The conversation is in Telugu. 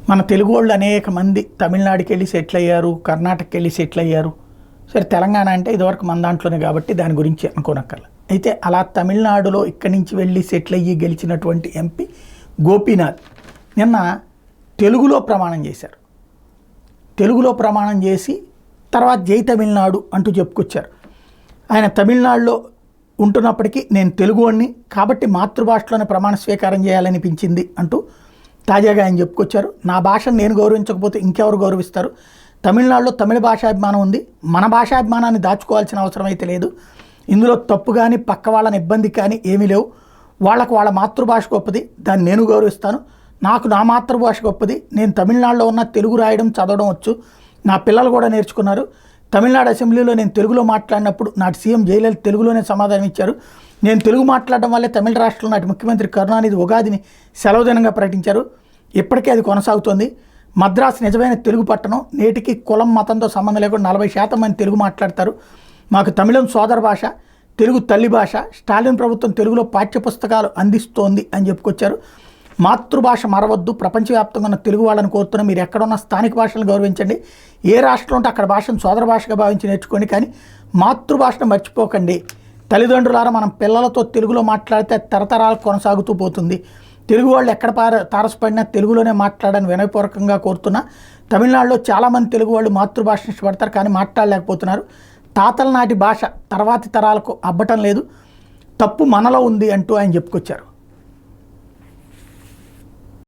మన తెలుగు వాళ్ళు అనేక మంది తమిళనాడుకి వెళ్ళి సెటిల్ అయ్యారు, కర్ణాటకకి వెళ్ళి సెటిల్ అయ్యారు. సరే తెలంగాణ అంటే ఇదివరకు మన దాంట్లోనే కాబట్టి దాని గురించి అనుకోనక్కర్లేదు. అయితే అలా తమిళనాడులో ఇక్కడి నుంచి వెళ్ళి సెటిల్ అయ్యి గెలిచినటువంటి ఎంపీ గోపీనాథ్ నిన్న తెలుగులో ప్రమాణం చేశారు. తెలుగులో ప్రమాణం చేసి తర్వాత జై తమిళనాడు అంటూ చెప్పుకొచ్చారు. ఆయన తమిళనాడులో ఉంటున్నప్పటికీ నేను తెలుగువాడిని కాబట్టి మాతృభాషలోనే ప్రమాణ స్వీకారం చేయాలనిపించింది అంటూ తాజాగా ఆయన చెప్పుకొచ్చారు. నా భాషను నేను గౌరవించకపోతే ఇంకెవరు గౌరవిస్తారు? తమిళనాడులో తమిళ భాషాభిమానం ఉంది, మన భాషాభిమానాన్ని దాచుకోవాల్సిన అవసరం అయితే లేదు. ఇందులో తప్పు కానీ పక్క వాళ్ళని ఇబ్బంది కానీ ఏమీ లేవు. వాళ్ళకు వాళ్ళ మాతృభాష గొప్పది, దాన్ని నేను గౌరవిస్తాను. నాకు నా మాతృభాష గొప్పది. నేను తమిళనాడులో ఉన్న తెలుగు రాయడం చదవడం వచ్చు, నా పిల్లలు కూడా నేర్చుకున్నారు. తమిళనాడు అసెంబ్లీలో నేను తెలుగులో మాట్లాడినప్పుడు నాటి సీఎం జయలలిత తెలుగులోనే సమాధానం ఇచ్చారు. నేను తెలుగు మాట్లాడడం వల్లే తమిళ రాష్ట్రంలో నాటి ముఖ్యమంత్రి కరుణానిధి ఉగాదిని సెలవు దినంగా ప్రకటించారు. ఇప్పటికే అది కొనసాగుతోంది. మద్రాసు నిజమైన తెలుగు పట్టణం. నేటికి కులం మతంతో సంబంధం లేకుండా 40% మంది తెలుగు మాట్లాడతారు. మాకు తమిళం సోదర భాష, తెలుగు తల్లి భాష. స్టాలిన్ ప్రభుత్వం తెలుగులో పాఠ్యపుస్తకాలు అందిస్తోంది అని చెప్పుకొచ్చారు. మాతృభాష మరవద్దు, ప్రపంచవ్యాప్తంగా ఉన్న తెలుగు వాళ్ళని కోరుతున్నా మీరు ఎక్కడున్న స్థానిక భాషలను గౌరవించండి. ఏ రాష్ట్రంలో ఉంటే అక్కడ భాషను సోదర భాషగా భావించి నేర్చుకోండి, కానీ మాతృభాషను మర్చిపోకండి. తల్లిదండ్రులారా మనం పిల్లలతో తెలుగులో మాట్లాడితే తరతరాలకు కొనసాగుతూ పోతుంది. తెలుగు వాళ్ళు ఎక్కడ తారసపడినా తెలుగులోనే మాట్లాడని వినయపూర్వకంగా కోరుతున్నా. తమిళనాడులో చాలామంది తెలుగు వాళ్ళు మాతృభాషను ఇష్టపడతారు, కానీ మాట్లాడలేకపోతున్నారు. తాతల నాటి భాష తర్వాతి తరాలకు అబ్బటం లేదు, తప్పు మనలో ఉంది అంటూ ఆయన చెప్పుకొచ్చారు.